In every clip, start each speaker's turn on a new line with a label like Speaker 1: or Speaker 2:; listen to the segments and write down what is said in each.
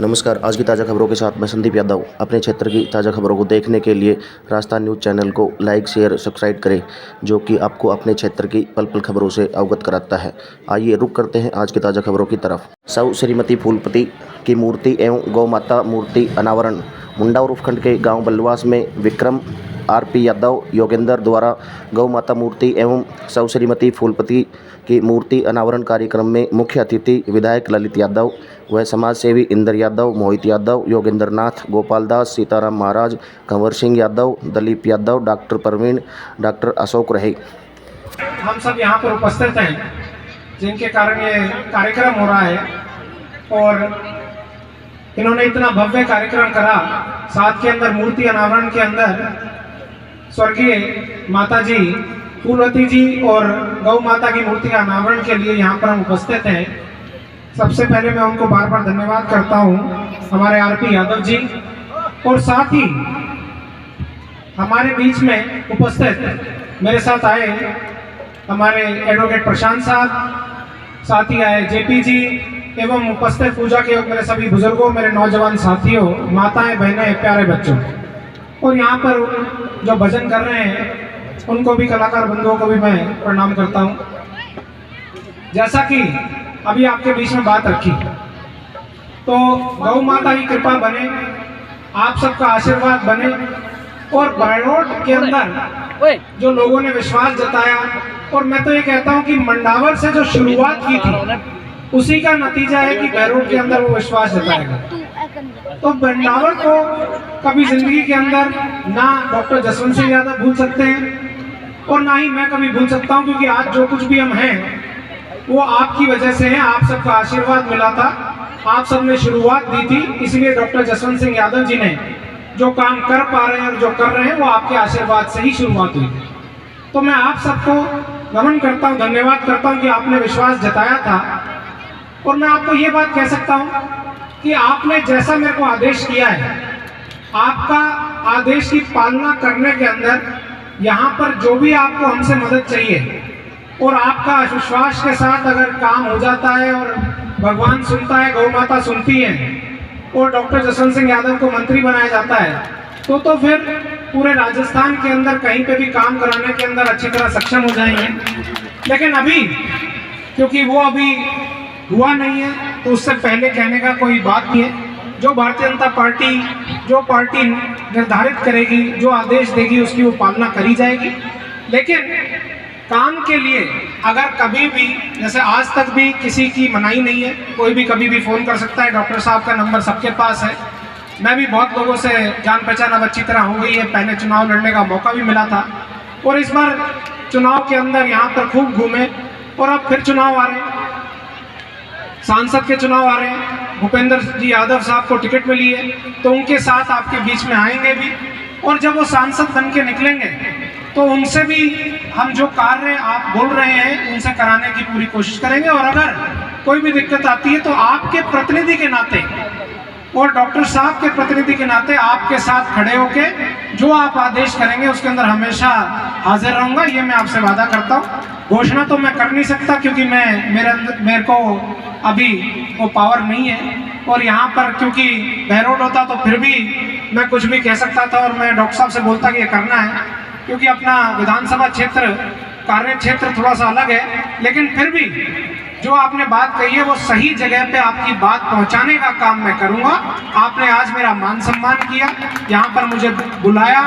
Speaker 1: नमस्कार। आज की ताज़ा खबरों के साथ मैं संदीप यादव। अपने क्षेत्र की ताज़ा खबरों को देखने के लिए राजस्थान न्यूज़ चैनल को लाइक, शेयर, सब्सक्राइब करें, जो कि आपको अपने क्षेत्र की पल पल खबरों से अवगत कराता है। आइए रुक करते हैं आज की ताज़ा खबरों की तरफ। सौ श्रीमती फूलपति की मूर्ति एवं गौ माता मूर्ति अनावरण मुंडा उपखंड के गाँव बल्लवास में विक्रम आरपी यादव योगेंद्र द्वारा गौ माता मूर्ति एवं सौ श्रीमती फूलपति की मूर्ति अनावरण कार्यक्रम में मुख्य अतिथि विधायक ललित यादव व समाज सेवी इंदर यादव, मोहित यादव, योगेंद्र नाथ, गोपाल दास, सीताराम महाराज, कंवर सिंह यादव, दलीप यादव, डॉक्टर प्रवीण, डॉक्टर अशोक रहे।
Speaker 2: हम सब यहाँ पर उपस्थित हैं जिनके कारण ये कार्यक्रम हो रहा है और इन्होंने इतना भव्य कार्यक्रम करा। साथ के अंदर मूर्ति अनावरण के अंदर स्वर्गीय माता जी फूलवती जी और गौ माता की मूर्ति का अनावरण के लिए यहाँ पर हम उपस्थित हैं। सबसे पहले मैं उनको बार बार धन्यवाद करता हूँ, हमारे आरपी यादव जी, और साथ ही हमारे बीच में उपस्थित मेरे साथ आए हमारे एडवोकेट प्रशांत साहब, साथ ही आए जेपी जी एवं उपस्थित पूजा के मेरे सभी बुजुर्गों, मेरे नौजवान साथियों, माताएं, बहनें, प्यारे बच्चों, और यहाँ पर जो भजन कर रहे हैं उनको भी, कलाकार बंधुओं को भी मैं प्रणाम करता हूँ। जैसा कि अभी आपके बीच में बात रखी, तो गौ माता की कृपा बने, आप सबका आशीर्वाद बने, और बहरोड के अंदर जो लोगों ने विश्वास जताया, और मैं तो ये कहता हूँ कि मंडावर से जो शुरुआत की थी उसी का नतीजा है कि बहरोड के अंदर वो विश्वास जताएगा। तो मंडावर को कभी जिंदगी के अंदर ना डॉक्टर जसवंत सिंह यादव भूल सकते हैं और ना ही मैं कभी भूल सकता हूँ, क्योंकि आज जो कुछ भी हम हैं वो आपकी वजह से है। आप सबका आशीर्वाद मिला था, आप सबने शुरुआत दी थी, इसलिए डॉक्टर जसवंत सिंह यादव जी ने जो काम कर पा रहे हैं और जो कर रहे हैं वो आपके आशीर्वाद से ही शुरुआत हुई। तो मैं आप सबको नमन करता हूँ, धन्यवाद करता हूँ कि आपने विश्वास जताया था। और मैं आपको ये बात कह सकता हूँ कि आपने जैसा मेरे को आदेश किया है, आपका आदेश की पालना करने के अंदर यहाँ पर जो भी आपको हमसे मदद चाहिए और आपका विश्वास के साथ अगर काम हो जाता है और भगवान सुनता है, गौ माता सुनती है और डॉक्टर जसवंत सिंह यादव को मंत्री बनाया जाता है, तो फिर पूरे राजस्थान के अंदर कहीं पे भी काम कराने के अंदर अच्छी तरह सक्षम हो जाएंगे। लेकिन अभी क्योंकि वो अभी हुआ नहीं है, तो उससे पहले कहने का कोई बात नहीं है। जो भारतीय जनता पार्टी, जो पार्टी निर्धारित करेगी, जो आदेश देगी, उसकी वो पालना करी जाएगी। लेकिन काम के लिए अगर कभी भी, जैसे आज तक भी किसी की मनाही नहीं है, कोई भी कभी भी फ़ोन कर सकता है। डॉक्टर साहब का नंबर सबके पास है। मैं भी बहुत लोगों से जान पहचान अब अच्छी तरह हो गई है। पहले चुनाव लड़ने का मौका भी मिला था और इस बार चुनाव के अंदर यहाँ पर खूब घूमे, और अब फिर चुनाव आ रहे हैं, सांसद के चुनाव आ रहे हैं। भूपेंद्र जी यादव साहब को टिकट मिली है, तो उनके साथ आपके बीच में आएंगे भी, और जब वो सांसद बन के निकलेंगे तो उनसे भी हम जो कार्य आप बोल रहे हैं उनसे कराने की पूरी कोशिश करेंगे। और अगर कोई भी दिक्कत आती है तो आपके प्रतिनिधि के नाते और डॉक्टर साहब के प्रतिनिधि के नाते आपके साथ खड़े होके जो आप आदेश करेंगे उसके अंदर हमेशा हाजिर रहूंगा। ये मैं आपसे वादा करता हूँ। घोषणा तो मैं कर नहीं सकता क्योंकि मेरे को अभी वो पावर नहीं है, और यहाँ पर क्योंकि बहरोड होता तो फिर भी मैं कुछ भी कह सकता था और मैं डॉक्टर साहब से बोलता कि ये करना है, क्योंकि अपना विधानसभा क्षेत्र, कार्य क्षेत्र थोड़ा सा अलग है। लेकिन फिर भी जो आपने बात कही है वो सही जगह पे आपकी बात पहुंचाने का काम मैं करूंगा। आपने आज मेरा मान सम्मान किया, यहाँ पर मुझे बुलाया,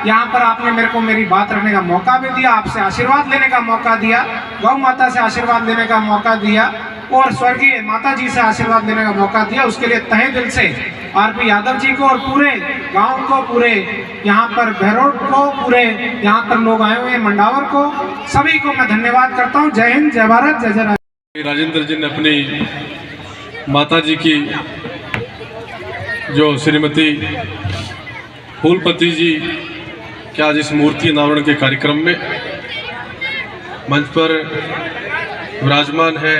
Speaker 2: यहाँ पर आपने मेरे को मेरी बात रखने का मौका भी दिया, आपसे आशीर्वाद लेने का मौका दिया, गौ माता से आशीर्वाद लेने का मौका दिया और स्वर्गीय माता जी से आशीर्वाद लेने का मौका दिया। उसके लिए तहे दिल से आरपी यादव जी को और पूरे गांव को, पूरे यहाँ पर बहरोड को, पूरे यहाँ पर लोग आए हुए हैं मंडावर को, सभी को मैं धन्यवाद करता हूँ। जय हिंद, जय भारत, जय जय।
Speaker 3: राजेंद्र जी ने अपनी माता जी की जो श्रीमती फूलपति जी के आज इस मूर्ति अनावरण के कार्यक्रम में मंच पर विराजमान है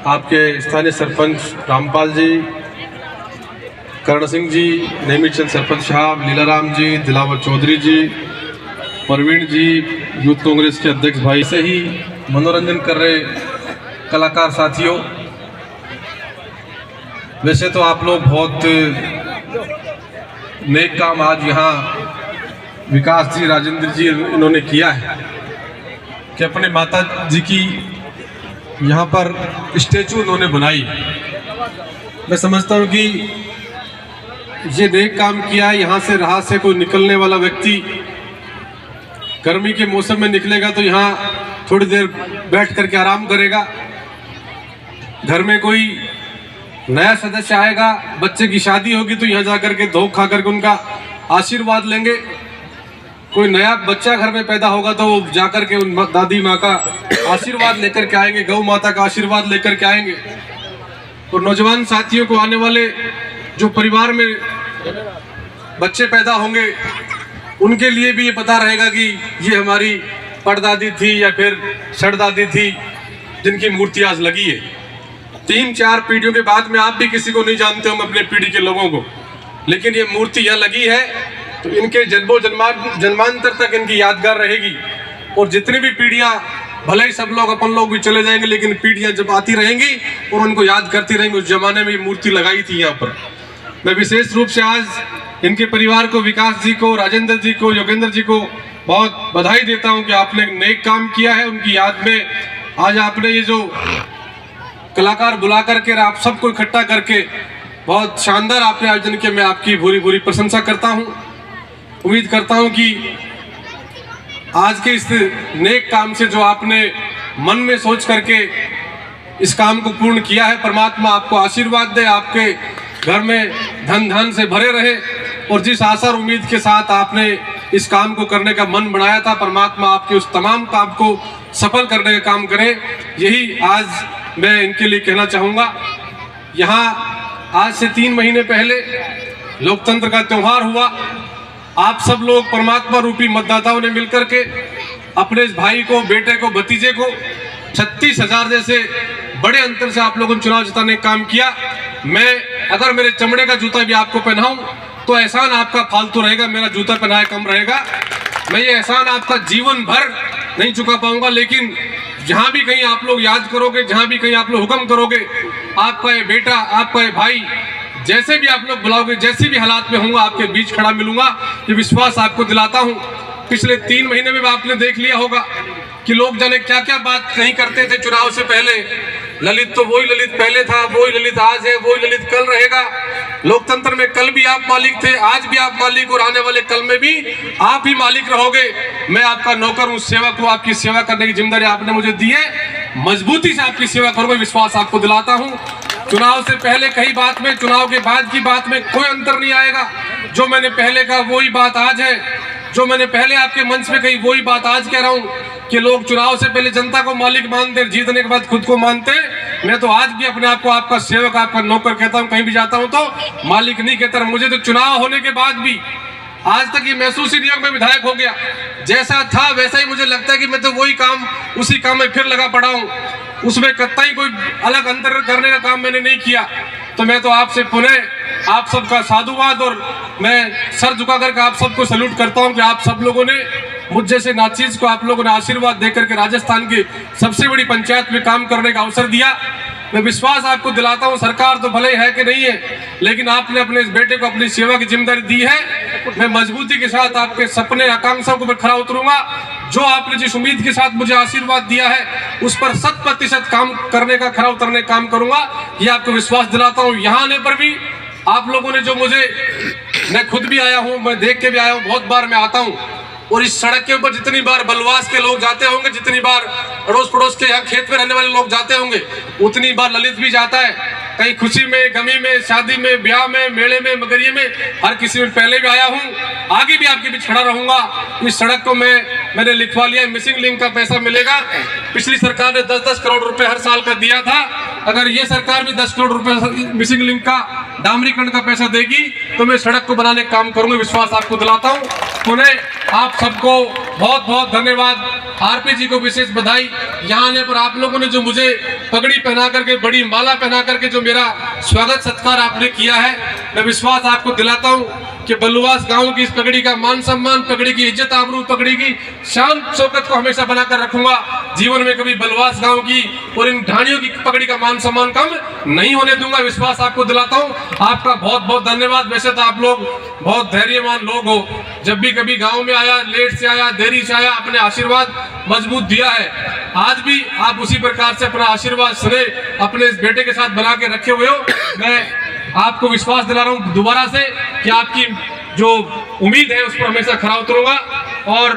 Speaker 3: आपके स्थानीय सरपंच रामपाल जी, कर्ण सिंह जी, नेमित चंद सरपंच साहब, लीलाराम जी, दिलावर चौधरी जी, प्रवीण जी, यूथ कांग्रेस के अध्यक्ष भाई, से ही मनोरंजन कर रहे कलाकार साथियों, वैसे तो आप लोग बहुत नेक काम आज यहाँ विकास जी, राजेंद्र जी इन्होंने किया है कि अपने माता जी की यहाँ पर स्टैचू उन्होंने बनाई। मैं समझता हूँ कि ये नेक काम किया है। यहाँ से राह से कोई निकलने वाला व्यक्ति गर्मी के मौसम में निकलेगा तो यहाँ थोड़ी देर बैठ करके आराम करेगा। घर में कोई नया सदस्य आएगा, बच्चे की शादी होगी तो यहाँ जा करके धोख खा करके उनका आशीर्वाद लेंगे। कोई नया बच्चा घर में पैदा होगा तो वो जा करके उन दादी माँ का आशीर्वाद लेकर के आएंगे, गौ माता का आशीर्वाद लेकर के आएंगे। और नौजवान साथियों को, आने वाले जो परिवार में बच्चे पैदा होंगे, उनके लिए भी ये पता रहेगा कि ये हमारी परदादी थी या फिर शरदादी थी जिनकी मूर्ति आज लगी है। 3-4 पीढ़ियों के बाद में आप भी किसी को नहीं जानते होंगे अपने पीढ़ी के लोगों को, लेकिन ये मूर्ति यहाँ लगी है तो इनके जन्मांतर तक इनकी यादगार रहेगी। और जितनी भी पीढ़ियाँ, भले ही सब लोग अपन लोग भी चले जाएंगे, लेकिन पीढ़ियाँ जब आती रहेंगी और उनको याद करती रहेंगी उस जमाने में ये मूर्ति लगाई थी यहाँ पर। मैं विशेष रूप से आज इनके परिवार को, विकास जी को, राजेंद्र जी को, योगेंद्र जी को बहुत बधाई देता हूँ कि आपने एक नेक काम किया है। उनकी याद में आज आपने ये जो कलाकार बुला करके आप सबको इकट्ठा करके बहुत शानदार आपने आयोजन किया। मैं आपकी भूरी भूरी प्रशंसा करता हूँ। उम्मीद करता हूँ कि आज के इस नेक काम से जो आपने मन में सोच करके इस काम को पूर्ण किया है, परमात्मा आपको आशीर्वाद दे, आपके घर में धन धन से भरे रहे। और जिस आशा और उम्मीद के साथ आपने इस काम को करने का मन बनाया था, परमात्मा आपके उस तमाम काम को सफल करने का काम करे। यही आज मैं इनके लिए कहना चाहूँगा। यहाँ आज से 3 महीने पहले लोकतंत्र का त्यौहार हुआ। आप सब लोग परमात्मा रूपी मतदाताओं ने मिलकर के अपने इस भाई को, बेटे को, भतीजे को 36,000 जैसे बड़े अंतर से आप लोगों ने चुनाव जिताने का काम किया। मैं अगर मेरे चमड़े का जूता भी आपको पहनाऊं तो एहसान आपका फालतू रहेगा, मेरा जूता पहनाए कम रहेगा। मैं ये एहसान आपका जीवन भर नहीं चुका पाऊंगा, लेकिन जहां भी कहीं आप लोग याद करोगे, जहां भी कहीं आप लोग हुक्म करोगे, आपका ये बेटा, आपका ये भाई, जैसे भी आप लोग बुलाओगे, जैसे भी हालात में होऊंगा, आपके बीच खड़ा मिलूंगा। ये विश्वास आपको दिलाता हूं। पिछले 3 महीने में आपने देख लिया होगा कि लोग जाने क्या क्या बात नहीं करते थे चुनाव से पहले। ललित तो वही ललित पहले था, वही ललित आज है, वही ललित कल रहेगा। लोकतंत्र में कल भी आप मालिक थे, आज भी आप मालिक, और आने वाले कल में भी आप ही मालिक रहोगे। मैं आपका नौकर हूँ, सेवक हूँ। आपकी सेवा करने की जिम्मेदारी आपने मुझे दी है। मजबूती से आपकी सेवा करूंगा, विश्वास आपको दिलाता हूँ। चुनाव से पहले कही बात में, चुनाव के बाद की बात में कोई अंतर नहीं आएगा। जो मैंने पहले कहा वही बात आज है, जो मैंने पहले आपके मंच में कही वही बात आज कह रहा हूँ कि लोग चुनाव से पहले जनता को मालिक मानते, जीतने के बाद खुद को मानते। मैं तो आज भी अपने आप को आपका सेवक, आपका नौकर कहता हूँ। कहीं भी जाता हूँ तो मालिक नहीं कहता। मुझे तो चुनाव होने के बाद भी आज तक ये महसूस ही नहीं हो, मैं विधायक हो गया। जैसा था वैसा ही मुझे लगता है कि मैं तो वही काम, उसी काम में फिर लगा पड़ा हूँ। उसमें कतई कोई अलग अंतर करने का काम मैंने नहीं किया। तो मैं तो आपसे पुनः आप सबका साधुवाद और मैं सर झुका करके आप सबको सैल्यूट करता हूं कि आप सब लोगों ने मुझ जैसे नाचीज को आप लोगों ने आशीर्वाद देकर के राजस्थान की सबसे बड़ी पंचायत में काम करने का अवसर दिया। मैं विश्वास आपको दिलाता हूं, सरकार तो भले है कि नहीं है, लेकिन आपने अपने इस बेटे को अपनी सेवा की जिम्मेदारी दी है। मैं मजबूती के साथ आपके सपने, आकांक्षाओं को मैं खरा उतरूंगा। जो आपने जिस उम्मीद के साथ मुझे आशीर्वाद दिया है उस पर 100% काम करने का, खरा उतरने का काम करूंगा। ये आपको विश्वास दिलाता हूँ। यहाँ आने पर भी आप लोगों ने जो मुझे, मैं खुद भी आया हूँ, मैं देख के भी आया हूँ, बहुत बार मैं आता हूँ। और इस सड़क के ऊपर जितनी बार बलवास के लोग जाते होंगे, जितनी बार अड़ोस पड़ोस के यहाँ खेत में रहने वाले लोग जाते होंगे, उतनी बार ललित भी जाता है। कहीं खुशी में, गमी में, शादी में, ब्याह में, मेले में, मगरिये में, हर किसी में पहले भी आया हूँ, आगे भी आपके बीच खड़ा रहूंगा। इस सड़क को मैंने लिखवा लिया, मिसिंग लिंक का पैसा मिलेगा। पिछली सरकार ने 10-10 करोड़ रुपए हर साल का दिया था। अगर ये सरकार भी 10 करोड़ रुपए मिसिंग लिंक का, डामरीकरण का पैसा देगी तो मैं सड़क को बनाने का काम करूंगा, विश्वास आपको दिलाता हूँ। पुनः आप सबको बहुत बहुत धन्यवाद। आरपी जी को विशेष बधाई। यहाँ आने पर आप लोगों ने जो मुझे पगड़ी पहना करके, बड़ी माला पहना करके जो मेरा स्वागत सत्कार आपने किया है, मैं विश्वास आपको दिलाता हूँ कि बलुआस गांव की इस पगड़ी का मान सम्मान, पगड़ी की इज्जत आबरू, पगड़ी की शान शौकत को हमेशा बनाकर रखूंगा। जीवन में कभी बलुआस गांव की और इन ढाणियों की पगड़ी का मान सम्मान कम नहीं होने दूंगा, विश्वास आपको दिलाता हूं। आपका बहुत बहुत धन्यवाद। वैसे तो आप लोग बहुत धैर्यवान लोग हो, जब भी कभी गांव में आया, लेट से आया, देरी से आया, अपने आशीर्वाद मजबूत दिया है। आज भी आप उसी प्रकार से अपना आशीर्वाद सुने अपने इस बेटे के साथ बना के रखे हुए हो। मैं आपको विश्वास दिला रहा हूं दोबारा से कि आपकी जो उम्मीद है उस पर हमेशा खरा उतरूंगा। और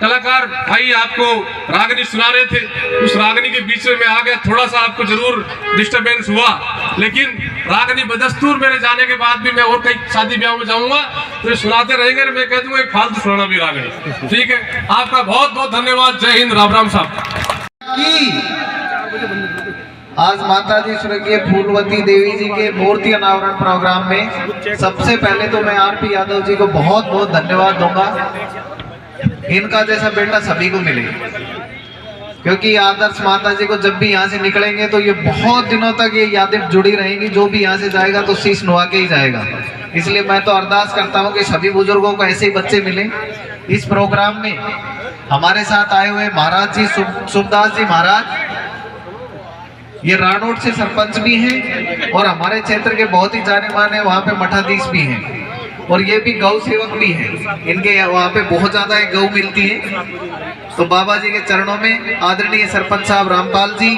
Speaker 3: कलाकार भाई आपको रागनी सुना रहे थे, उस रागनी के बीच में मैं आ गया, थोड़ा सा आपको जरूर डिस्टरबेंस हुआ, लेकिन रागनी बदस्तूर मेरे जाने के बाद भी मैं और कई शादी ब्याह में जाऊंगा तो ये सुनाते रहेंगे, मैं कह दूंगा एक फालतू सुनाना भी रागनी। ठीक है, आपका बहुत बहुत धन्यवाद। जय हिंद, राम राम साहब।
Speaker 4: आज माता जी स्वर्गीय फूलवती देवी जी के मूर्ति अनावरण प्रोग्राम में सबसे पहले तो मैं आरपी यादव जी को बहुत बहुत धन्यवाद दूंगा। इनका जैसा बेटा सभी को मिले, क्योंकि आदर्श माता जी को जब भी यहाँ से निकलेंगे तो ये बहुत दिनों तक ये यादें जुड़ी रहेंगी। जो भी यहाँ से जाएगा तो शीश नुआ के ही जाएगा। इसलिए मैं तो अरदास करता हूँ कि सभी बुजुर्गों को ऐसे ही बच्चे मिले। इस प्रोग्राम में हमारे साथ आए हुए महाराज जी सुखदास जी महाराज, ये रानोट से सरपंच भी हैं और हमारे क्षेत्र के बहुत ही जाने माने वहाँ पे मठाधीश भी हैं, और ये भी गौ सेवक भी हैं। इनके वहाँ पे बहुत ज्यादा गौ मिलती है। तो बाबा जी के चरणों में आदरणीय सरपंच साहब रामपाल जी,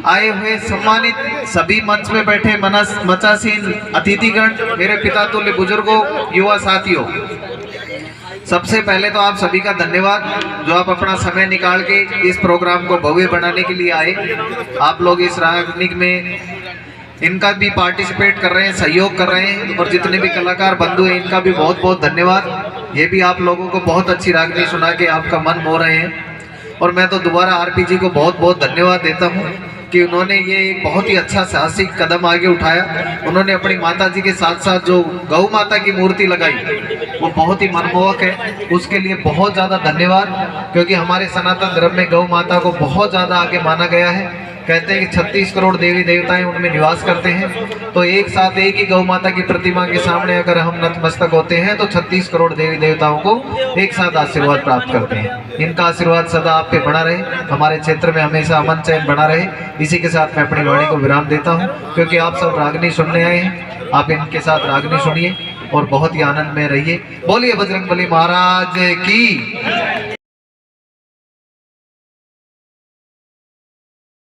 Speaker 4: आए हुए सम्मानित सभी मंच में बैठे मचासीन अतिथिगण, मेरे पिता तुल्य बुजुर्गों, युवा साथियों, सबसे पहले तो आप सभी का धन्यवाद जो आप अपना समय निकाल के इस प्रोग्राम को भव्य बनाने के लिए आए। आप लोग इस रागनी में इनका भी पार्टिसिपेट कर रहे हैं, सहयोग कर रहे हैं, और जितने भी कलाकार बंधु हैं इनका भी बहुत बहुत धन्यवाद। ये भी आप लोगों को बहुत अच्छी रागनी सुना के आपका मन मोह रहे हैं। और मैं तो दोबारा आरपी जी को बहुत बहुत धन्यवाद देता हूँ कि उन्होंने ये एक बहुत ही अच्छा साहसिक कदम आगे उठाया। उन्होंने अपनी माता जी के साथ साथ जो गौ माता की मूर्ति लगाई वो बहुत ही मनमोहक है, उसके लिए बहुत ज़्यादा धन्यवाद। क्योंकि हमारे सनातन धर्म में गौ माता को बहुत ज़्यादा आगे माना गया है। कहते हैं कि 36 करोड़ देवी देवताएं उनमें निवास करते हैं, तो एक साथ एक ही गौ माता की प्रतिमा के सामने अगर हम नतमस्तक होते हैं तो 36 करोड़ देवी देवताओं को एक साथ आशीर्वाद प्राप्त करते हैं। इनका आशीर्वाद सदा आप पे बना रहे, हमारे क्षेत्र में हमेशा अमन चैन बना रहे। इसी के साथ मैं अपनी वाणी को विराम देता हूँ, क्योंकि आप सब रागनी सुनने आए हैं। आप इनके साथ रागनी सुनिए और बहुत ही आनंद में रहिए। बोलिए बजरंगबली महाराज की।